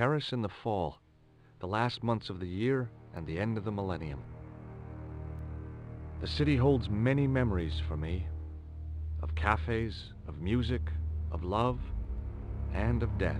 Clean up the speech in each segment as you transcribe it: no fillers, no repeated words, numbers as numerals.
Paris in the fall, the last months of the year and the end of the millennium. The city holds many memories for me, of cafes, of music, of love, and of death.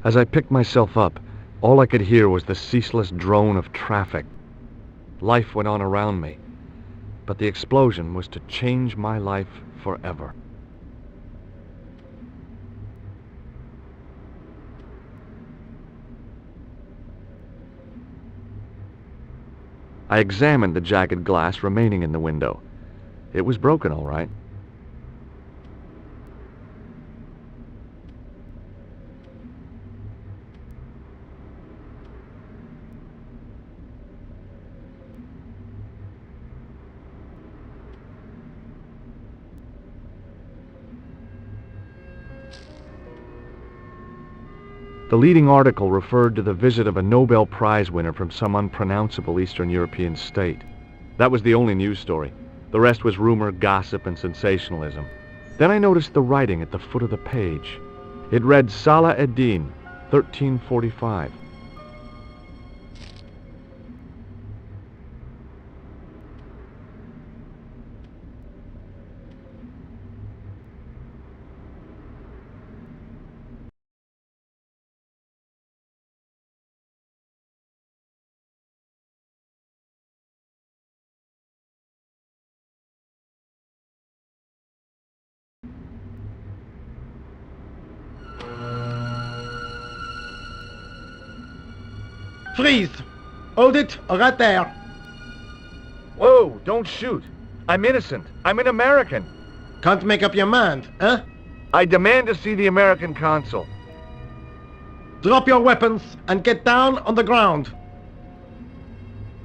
As I picked myself up, all I could hear was the ceaseless drone of traffic. Life went on around me, but the explosion was to change my life forever. I examined the jagged glass remaining in the window. It was broken, all right. The leading article referred to the visit of a Nobel Prize winner from some unpronounceable Eastern European state. That was the only news story. The rest was rumor, gossip, and sensationalism. Then I noticed the writing at the foot of the page. It read Salah ad-Din, 1345. Freeze! Hold it, right there. Whoa, don't shoot. I'm innocent. I'm an American. Can't make up your mind, huh? I demand to see the American consul. Drop your weapons and get down on the ground.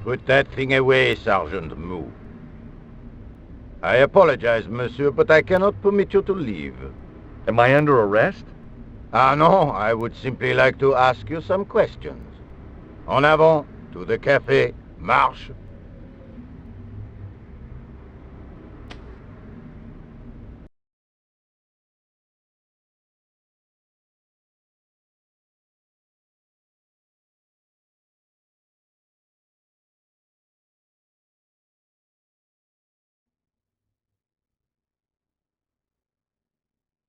Put that thing away, Sergeant Moo. I apologize, monsieur, but I cannot permit you to leave. Am I under arrest? Ah non, I would simply like to ask you some questions. En avant, to the café, marche.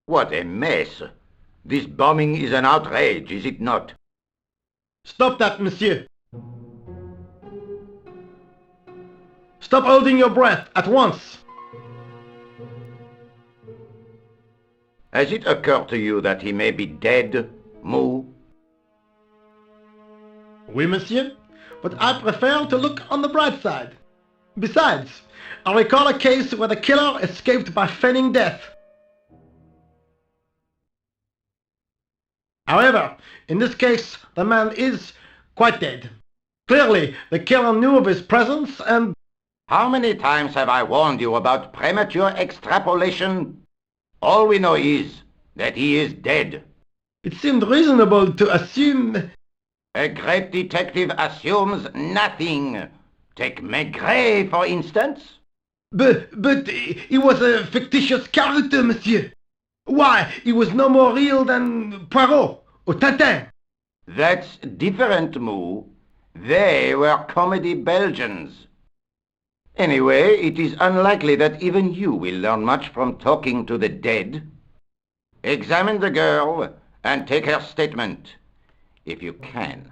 What a mess! This bombing is an outrage, is it not? Stop that, monsieur. Stop holding your breath at once. Has it occurred to you that he may be dead, Moo? Oui, monsieur, but I prefer to look on the bright side. Besides, I recall a case where the killer escaped by feigning death. However, in this case, the man is quite dead. Clearly, the killer knew of his presence and... How many times have I warned you about premature extrapolation? All we know is that he is dead. It seemed reasonable to assume... A great detective assumes nothing. Take Maigret, for instance. But he was a fictitious character, monsieur. Why, he was no more real than Poirot or Tintin. That's different, Moo. They were comedy Belgians. Anyway, it is unlikely that even you will learn much from talking to the dead. Examine the girl and take her statement, if you can.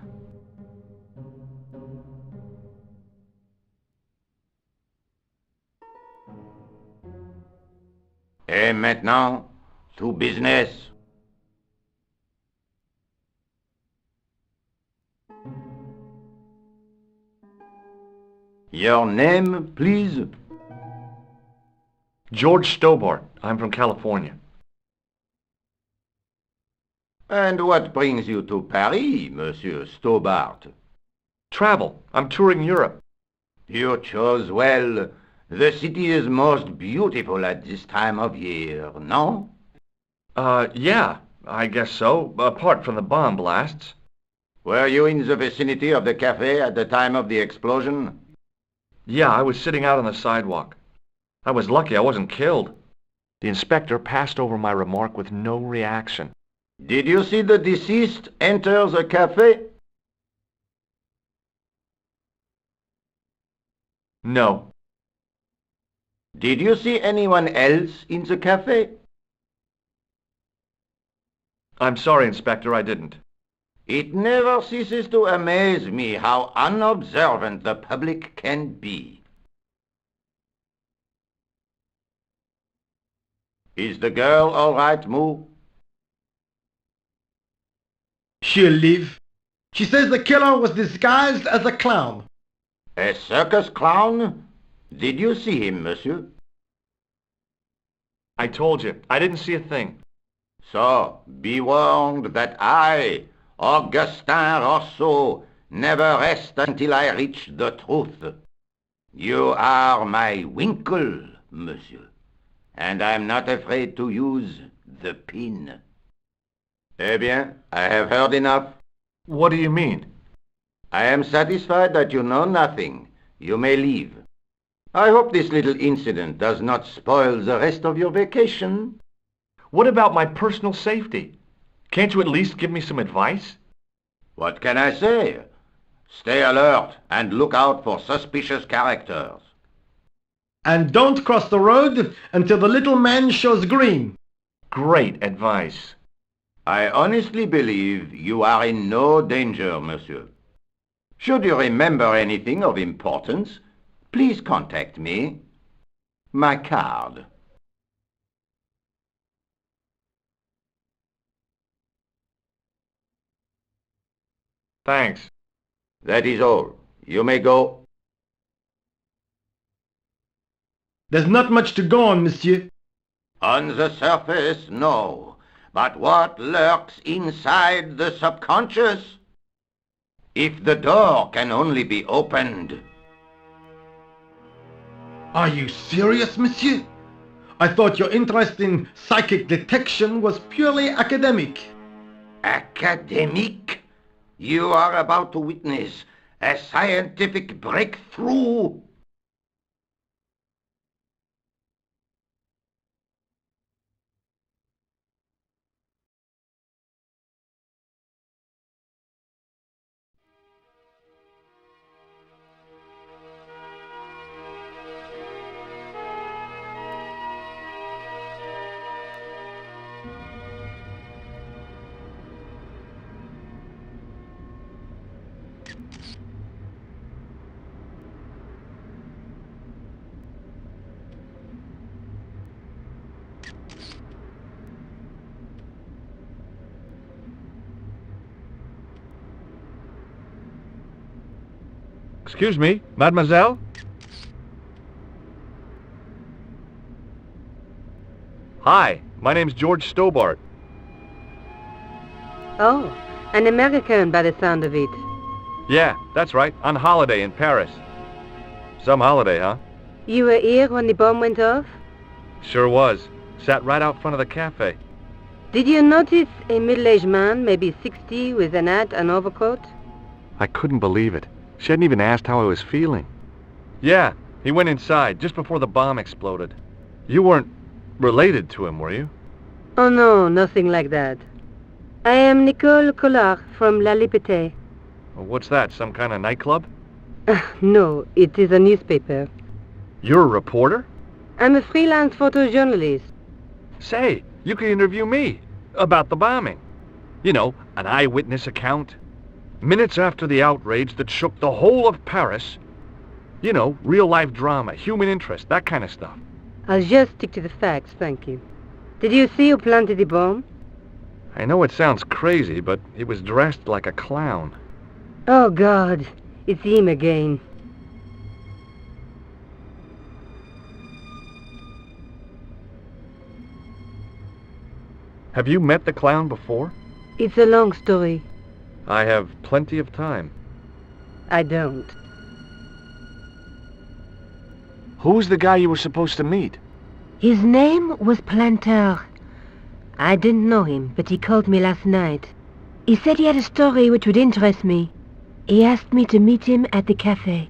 Et maintenant, to business. Your name, please? George Stobart. I'm from California. And what brings you to Paris, Monsieur Stobart? Travel. I'm touring Europe. You chose well. The city is most beautiful at this time of year, no? Yeah, I guess so, apart from the bomb blasts. Were you in the vicinity of the cafe at the time of the explosion? Yeah, I was sitting out on the sidewalk. I was lucky I wasn't killed. The inspector passed over my remark with no reaction. Did you see the deceased enter the cafe? No. Did you see anyone else in the cafe? I'm sorry, Inspector, I didn't. It never ceases to amaze me how unobservant the public can be. Is the girl all right, Moo? She'll live. She says the killer was disguised as a clown. A circus clown? Did you see him, monsieur? I told you, I didn't see a thing. So, be warned that I, Augustin Rousseau, never rest until I reach the truth. You are my winkle, monsieur, and I'm not afraid to use the pin. Eh bien, I have heard enough. What do you mean? I am satisfied that you know nothing. You may leave. I hope this little incident does not spoil the rest of your vacation. What about my personal safety? Can't you at least give me some advice? What can I say? Stay alert and look out for suspicious characters. And don't cross the road until the little man shows green. Great advice. I honestly believe you are in no danger, monsieur. Should you remember anything of importance, please contact me. My card. Thanks. That is all. You may go. There's not much to go on, monsieur. On the surface, no. But what lurks inside the subconscious? If the door can only be opened... Are you serious, monsieur? I thought your interest in psychic detection was purely academic. academic. You are about to witness a scientific breakthrough. Excuse me, mademoiselle? Hi, my name's George Stobart. Oh, an American by the sound of it. Yeah, that's right, on holiday in Paris. Some holiday, huh? You were here when the bomb went off? Sure was. Sat right out front of the cafe. Did you notice a middle-aged man, maybe 60, with an hat and overcoat? I couldn't believe it. She hadn't even asked how I was feeling. Yeah, he went inside just before the bomb exploded. You weren't related to him, were you? Oh no, nothing like that. I am Nicole Collard from La Liberté. Well, what's that, some kind of nightclub? No, it is a newspaper. You're a reporter? I'm a freelance photojournalist. Say, you could interview me about the bombing. You know, an eyewitness account. Minutes after the outrage that shook the whole of Paris. You know, real-life drama, human interest, that kind of stuff. I'll just stick to the facts, thank you. Did you see who planted the bomb? I know it sounds crazy, but he was dressed like a clown. Oh God, it's him again. Have you met the clown before? It's a long story. I have plenty of time. I don't. Who's the guy you were supposed to meet? His name was Planter. I didn't know him, but he called me last night. He said he had a story which would interest me. He asked me to meet him at the cafe.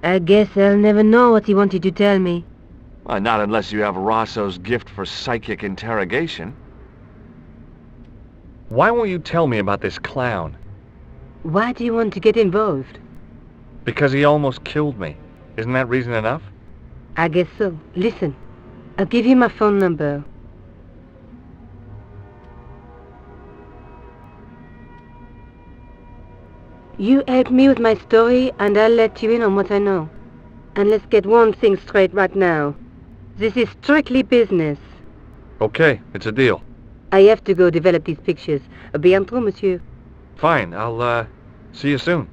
I guess I'll never know what he wanted to tell me. Not unless you have Rosso's gift for psychic interrogation. Why won't you tell me about this clown? Why do you want to get involved? Because he almost killed me. Isn't that reason enough? I guess so. Listen, I'll give you my phone number. You help me with my story, and I'll let you in on what I know. And let's get one thing straight right now. This is strictly business. Okay, it's a deal. I have to go develop these pictures. À bientôt, monsieur. Fine, I'll, see you soon.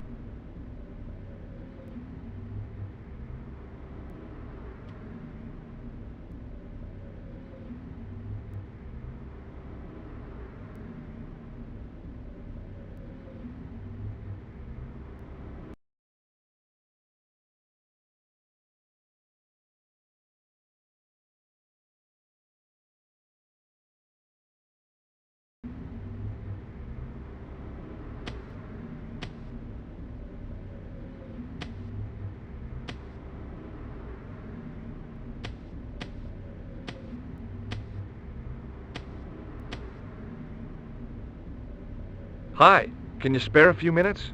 Hi, can you spare a few minutes?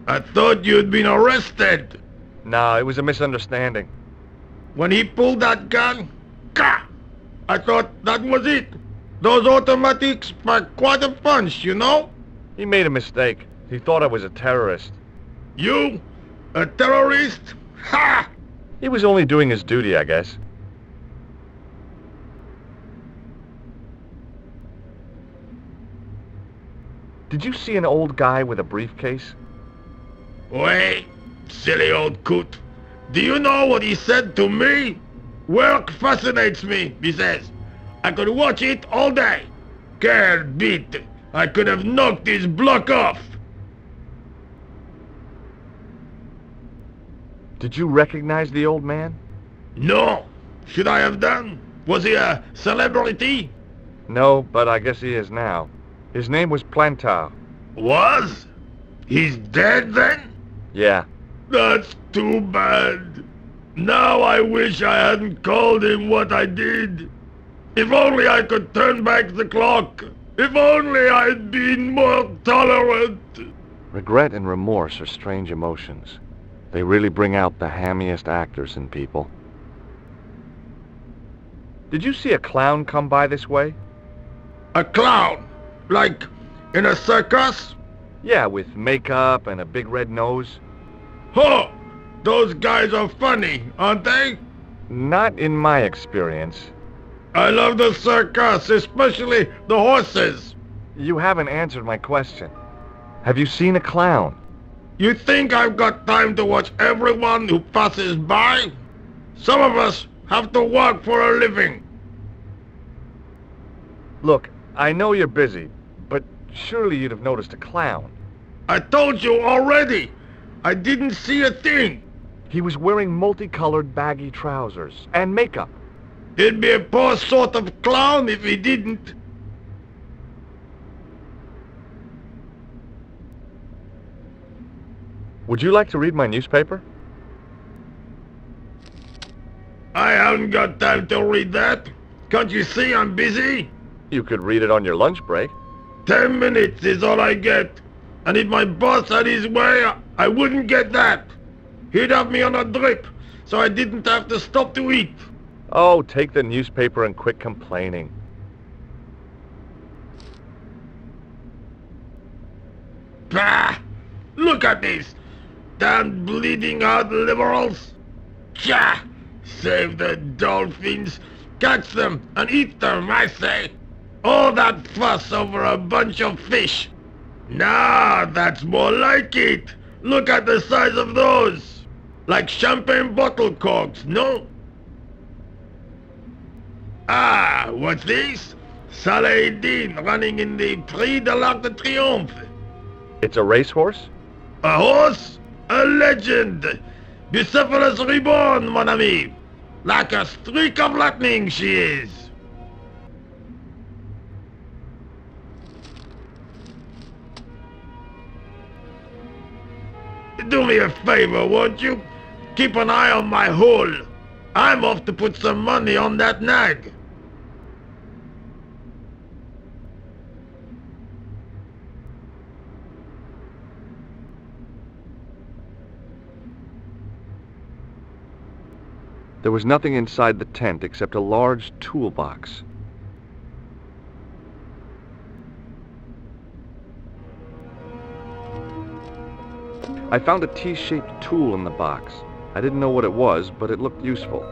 I thought you'd been arrested. No, it was a misunderstanding. When he pulled that gun, gah! I thought that was it. Those automatics pack quite a punch, you know? He made a mistake. He thought I was a terrorist. You? A terrorist? Ha! He was only doing his duty, I guess. Did you see an old guy with a briefcase? Wait, silly old coot. Do you know what he said to me? Work fascinates me, he says. I could watch it all day. Quelle bite. I could have knocked his block off. Did you recognize the old man? No. Should I have done? Was he a celebrity? No, but I guess he is now. His name was Plantar. Was? He's dead then? Yeah. That's too bad. Now I wish I hadn't called him what I did. If only I could turn back the clock. If only I'd been more tolerant. Regret and remorse are strange emotions. They really bring out the hammiest actors in people. Did you see a clown come by this way? A clown? Like in a circus? Yeah, with makeup and a big red nose. Huh! Those guys are funny, aren't they? Not in my experience. I love the circus, especially the horses. You haven't answered my question. Have you seen a clown? You think I've got time to watch everyone who passes by? Some of us have to work for a living. Look, I know you're busy, but surely you'd have noticed a clown. I told you already. I didn't see a thing. He was wearing multicolored baggy trousers and makeup. He'd be a poor sort of clown if he didn't. Would you like to read my newspaper? I haven't got time to read that. Can't you see I'm busy? You could read it on your lunch break. 10 minutes is all I get. And if my boss had his way, I wouldn't get that. He'd have me on a drip, so I didn't have to stop to eat. Oh, take the newspaper and quit complaining. Bah! Look at this! Damn bleeding heart liberals! Tcha! Save the dolphins, catch them and eat them, I say! All that fuss over a bunch of fish! Nah, that's more like it! Look at the size of those! Like champagne bottle corks, no? Ah, what's this? Saladin running in the Prix de l'Arc de Triomphe. It's a racehorse? A horse? A legend! Bucephalus reborn, mon ami! Like a streak of lightning she is! Do me a favor, won't you? Keep an eye on my hole. I'm off to put some money on that nag. There was nothing inside the tent except a large toolbox. I found a T-shaped tool in the box. I didn't know what it was, but it looked useful.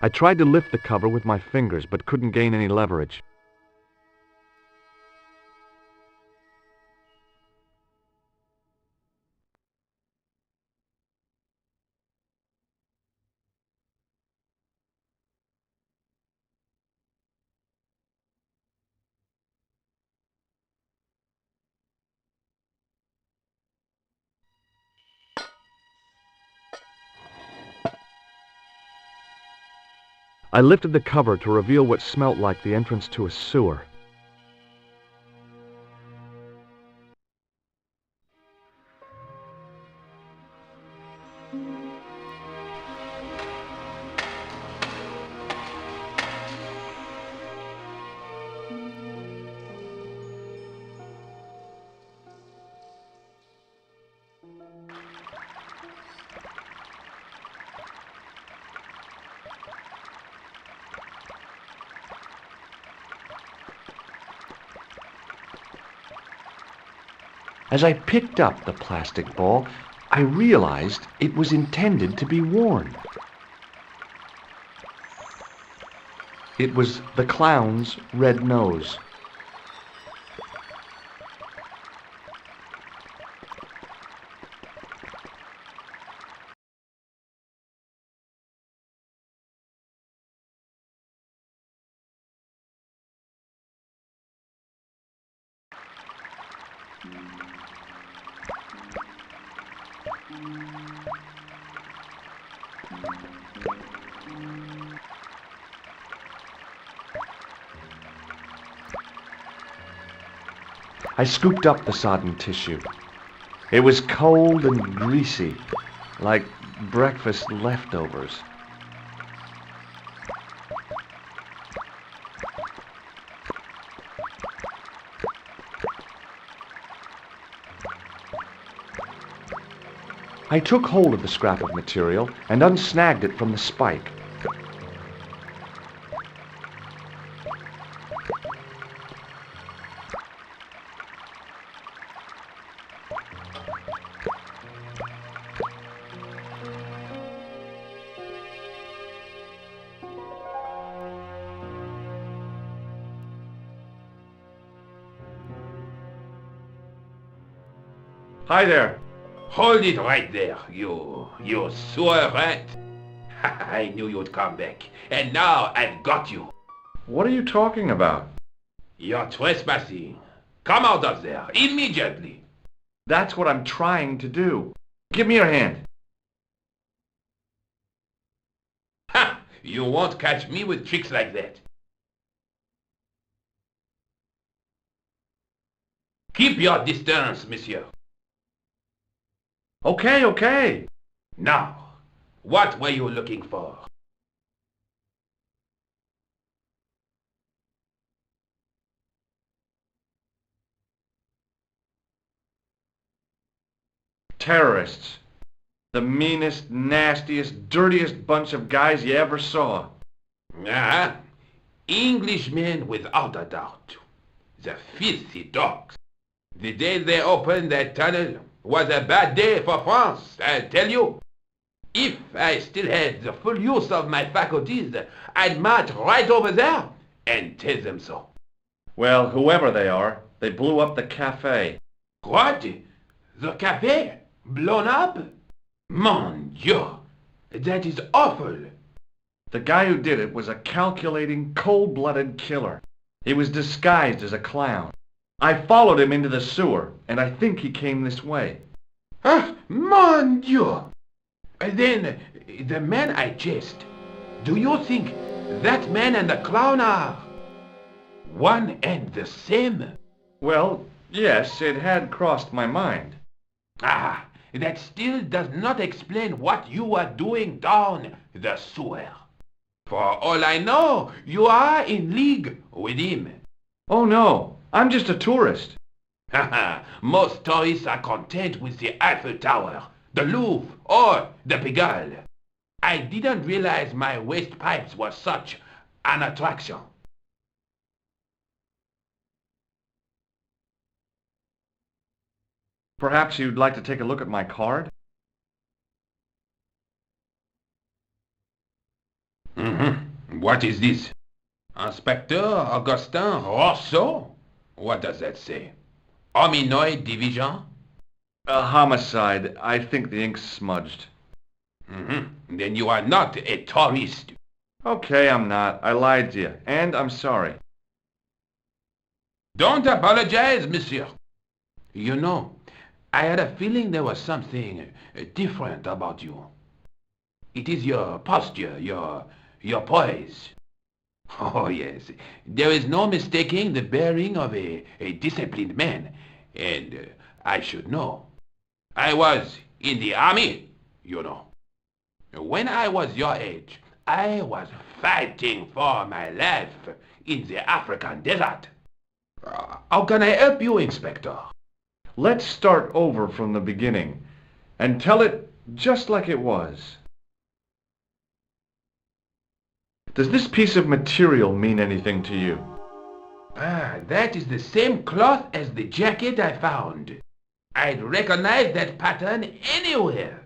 I tried to lift the cover with my fingers, but couldn't gain any leverage. I lifted the cover to reveal what smelt like the entrance to a sewer. As I picked up the plastic ball, I realized it was intended to be worn. It was the clown's red nose. I scooped up the sodden tissue. It was cold and greasy, like breakfast leftovers. I took hold of the scrap of material and unsnagged it from the spike. Hi there. Hold it right there, you sewer rat. I knew you'd come back, and now I've got you. What are you talking about? You're trespassing. Come out of there, immediately. That's what I'm trying to do. Give me your hand. Ha! You won't catch me with tricks like that. Keep your distance, monsieur. Okay, okay. Now, what were you looking for? Terrorists. The meanest, nastiest, dirtiest bunch of guys you ever saw. Ah, Englishmen without a doubt. The filthy dogs. The day they opened that tunnel was a bad day for France, I tell you. If I still had the full use of my faculties, I'd march right over there and tell them so. Well, whoever they are, they blew up the cafe. What? The cafe? Blown up? Mon Dieu! That is awful. The guy who did it was a calculating, cold-blooded killer. He was disguised as a clown. I followed him into the sewer, and I think he came this way. Ah, mon Dieu! Then, the man I chased, do you think that man and the clown are one and the same? Well, yes, it had crossed my mind. Ah, that still does not explain what you are doing down the sewer. For all I know, you are in league with him. Oh no, I'm just a tourist. Haha, most tourists are content with the Eiffel Tower, the Louvre, or the Pigalle. I didn't realize my waste pipes were such an attraction. Perhaps you'd like to take a look at my card? What is this? Inspector Augustin Rousseau? What does that say? Hominoid Division? A homicide. I think the ink's smudged. Then you are not a tourist. Okay, I'm not. I lied to you, and I'm sorry. Don't apologize, monsieur. You know, I had a feeling there was something different about you. It is your posture, your poise. Oh yes, there is no mistaking the bearing of a disciplined man, and I should know. I was in the army, you know. When I was your age, I was fighting for my life in the African desert. How can I help you, Inspector? Let's start over from the beginning and tell it just like it was. Does this piece of material mean anything to you? Ah, that is the same cloth as the jacket I found. I'd recognize that pattern anywhere.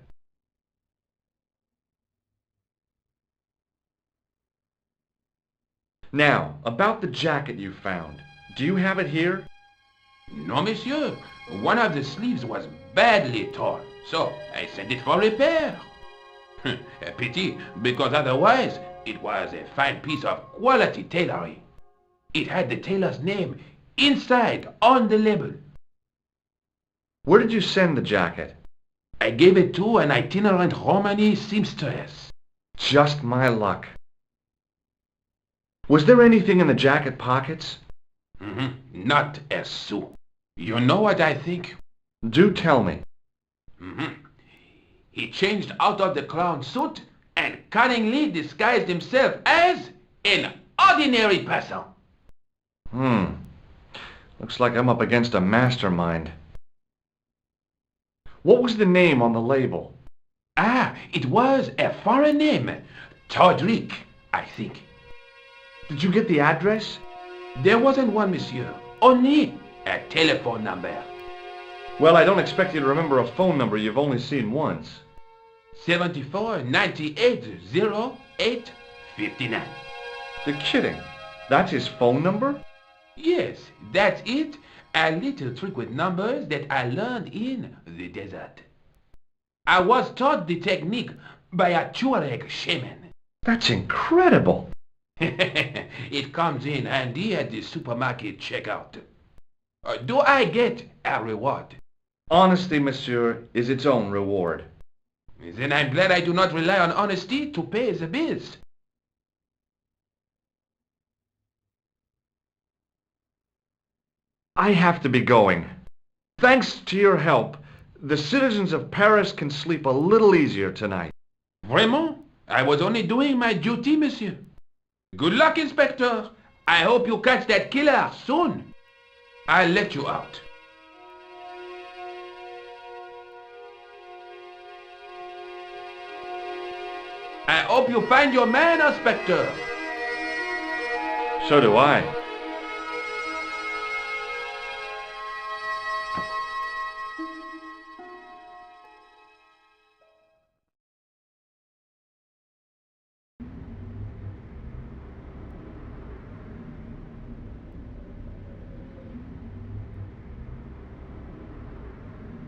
Now, about the jacket you found. Do you have it here? No, monsieur. One of the sleeves was badly torn, so I sent it for repair. A pity, because otherwise it was a fine piece of quality tailoring. It had the tailor's name inside on the label. Where did you send the jacket? I gave it to an itinerant Romany seamstress. Just my luck. Was there anything in the jacket pockets? Not a sou. You know what I think? Do tell me. He changed out of the clown suit and cunningly disguised himself as an ordinary person. Looks like I'm up against a mastermind. What was the name on the label? It was a foreign name. Todrick, I think. Did you get the address? There wasn't one, monsieur. Only a telephone number. Well, I don't expect you to remember a phone number you've only seen once. 74 98 08 59. You're kidding. That's his phone number? Yes, that's it. A little trick with numbers that I learned in the desert. I was taught the technique by a Tuareg shaman. That's incredible. It comes in handy at the supermarket checkout. Do I get a reward? Honesty, monsieur, is its own reward. Then I'm glad I do not rely on honesty to pay the bills. I have to be going. Thanks to your help, the citizens of Paris can sleep a little easier tonight. Vraiment? I was only doing my duty, monsieur. Good luck, Inspector. I hope you catch that killer soon. I'll let you out. I hope you find your man, Inspector. So do I.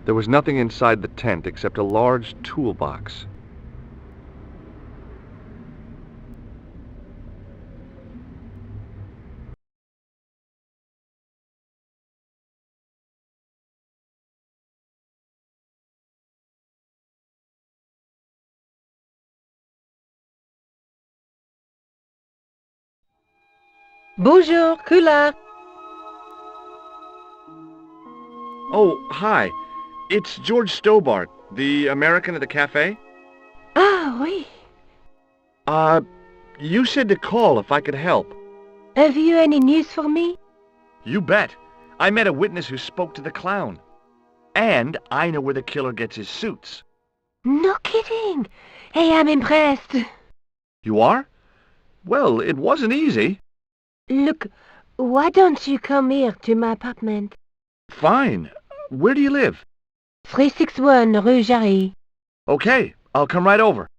There was nothing inside the tent except a large toolbox. Bonjour, Kula. Oh, hi. It's George Stobart, the American at the cafe. Ah, oui. You said to call if I could help. Have you any news for me? You bet. I met a witness who spoke to the clown. And I know where the killer gets his suits. No kidding. Hey, I'm impressed. You are? Well, it wasn't easy. Look, why don't you come here to my apartment? Fine. Where do you live? 361 Rue Jarry. Okay, I'll come right over.